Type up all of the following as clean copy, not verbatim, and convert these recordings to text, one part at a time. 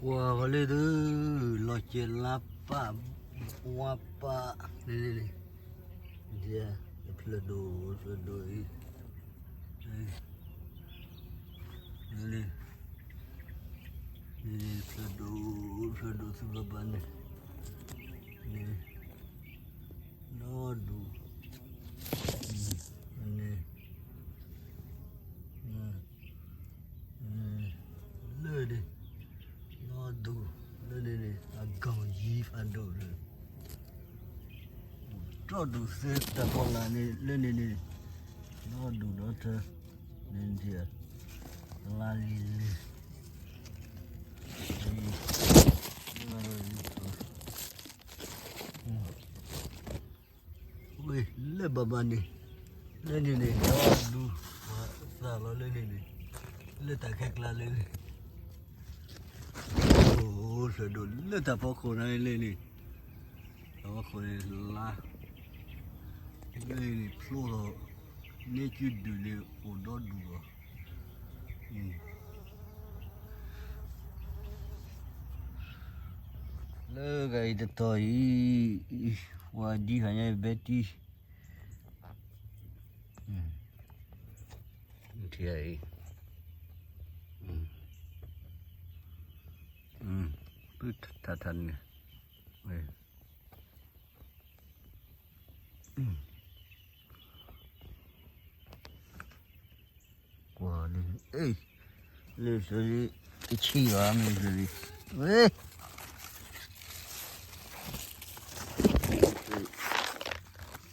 Qua le de lo che la pa wa pa le dia pledo i le pledo su babane ne no du ne le de no du le a gong yi fa do le cho du se ta ko la ne no du no ta ne dia la li le oui le babane le no du sa lo le le ta khek la le oh se do le ta po ko na le đó ko la le ploro ne tu de le o do du le ga de to i wa di ha ne beti thì ấy cứ thật thần này quả lên ê lên rồi cái chi vào mình rồi ê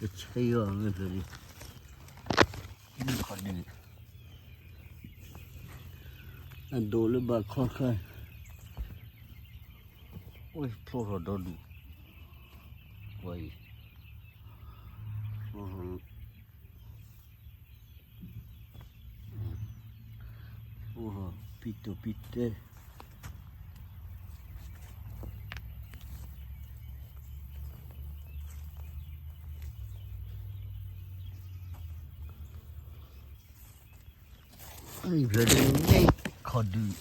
cái chi vào mình rồi đi khỏi đi anh đổ lên bạc khó khăn ôi thôi rồi đó đủ vậy pite ai về đây ngay khó đi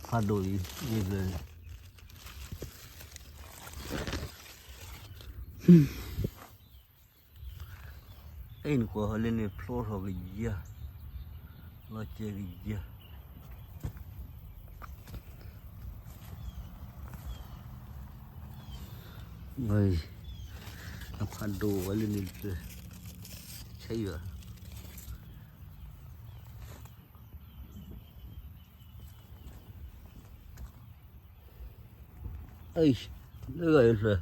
hà đổi đi về anh của lên này floor họ cái gì à lo chơi cái gì à vậy áp hà đồ lên này chơi chơi à ấy lừa rồi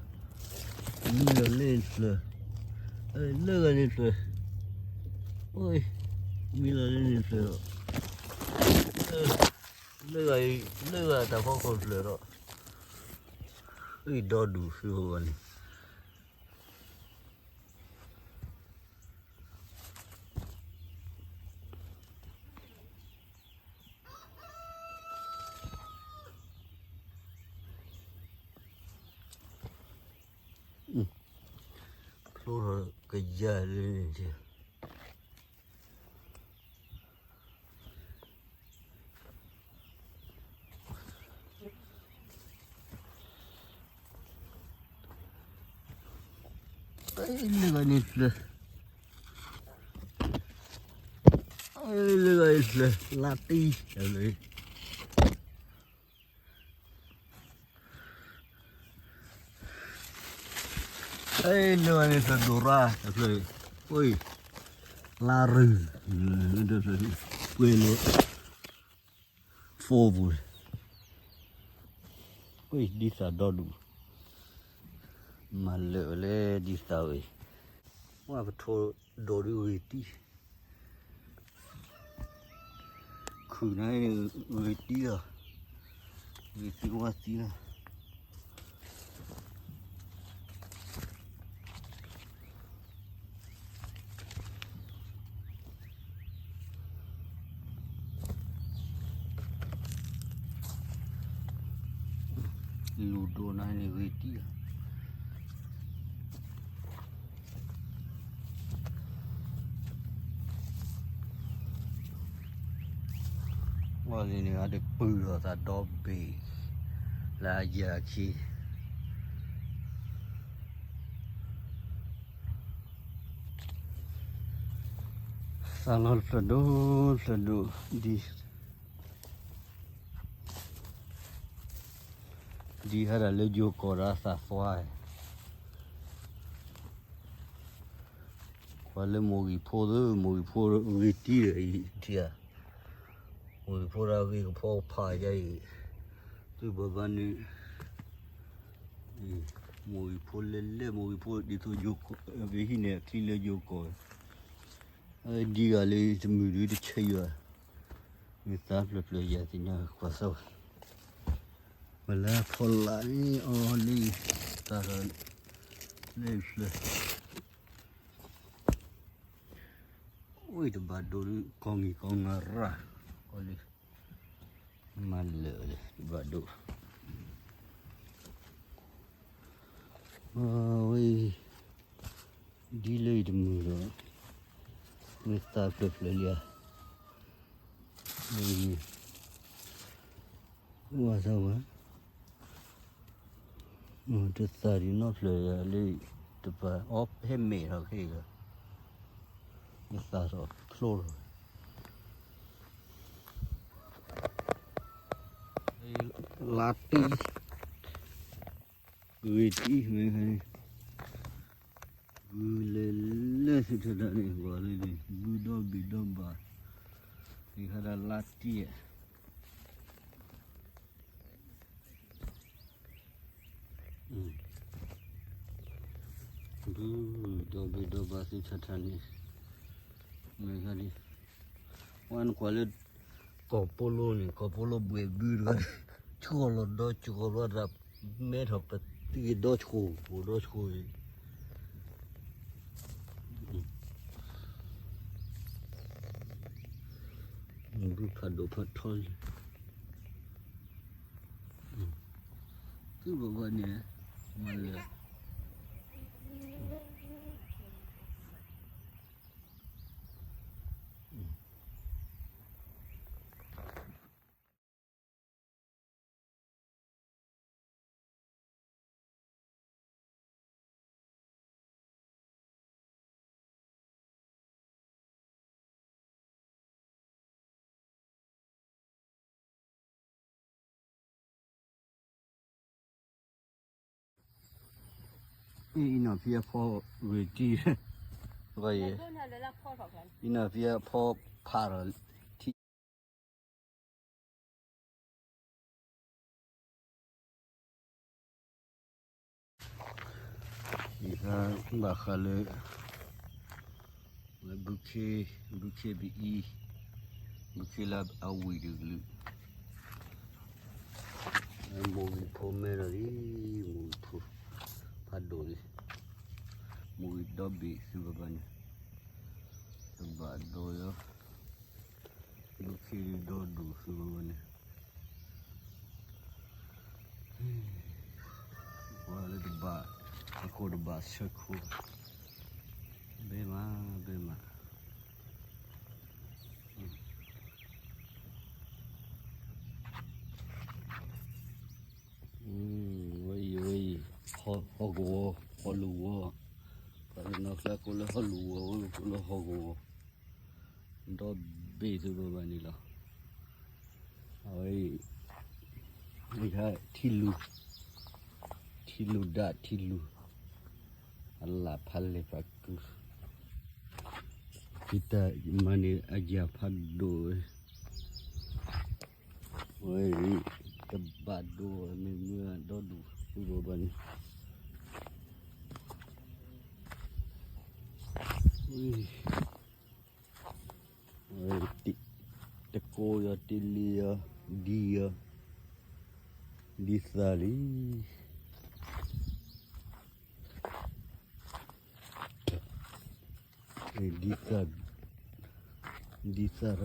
lừa lên rồi lừa lên rồi ôi mi lên rồi lừa ta có con lừa rồi ấy đó đủ phiêu anh rồi cái giờ lên chưa lừa lên rồi lừa rồi là ti rồi ấy lừa lên rồi đồ ra rồi ôi la rừng được rồi quên rồi phô vui ôi đi xa đó đủ mà lỡ lên đi xa rồi qua phải thô đồ đi người tí khử này người tí à người tí qua tí à ludo này người tí à Wah ini ada bự ra đó bì là giờ khi salon sadu đi hay là lấy vô cỏ ra xả xoài qua lấy mồi phô người tí đấy chia mồi phô ra cái phô phai vậy tôi bảo bạn đi mồi phô lên mồi phô đi thôi vô về khi này thì lấy vô cỏ đi à lấy cho người đi chơi rồi người ta lập lại giờ thì nhờ quá sâu mà là phô lại đi ta rồi lấy lên ôi tụi bà đồ con ra con đi mà lỡ đấy tụi bà đồ ôi đi lấy được mưa rồi người ta flip lấy liền ủa sao vậy tụi ta đi nó lấy tụi bà ốp hết mệt rồi khi rồi người ta rồi close lati người tí mình le se thế này gọi là gì bị đau bà thì hay lati bị đau bà thì thật này mình cái đi quan quả là có polo bùi rồi chua lo ra mẹ học cái đó chua cứ phát thôi cứ bảo vậy nè mà là nó phía phò người chi vậy nó phía phò phà rồi thì ra bà khá là bukhe bị bukhe là áo được lự mùi phô mê rồi đi mùi phô phát đồ đi mùi đó bị sư bà bánh sư bà đồ đó bukhe đi đó đủ sư bà bánh qua là đồ bà aku đồ bà sơ khô bê mà ôi họ gỗ họ lúa phải nó là cô là họ lúa cô là họ gỗ đó bê từ bờ bên này là ôi người ta thilu Allah palle paku kita mana aja padu oi kebado mưa dodu uban oi teko ya tilia dia disali disar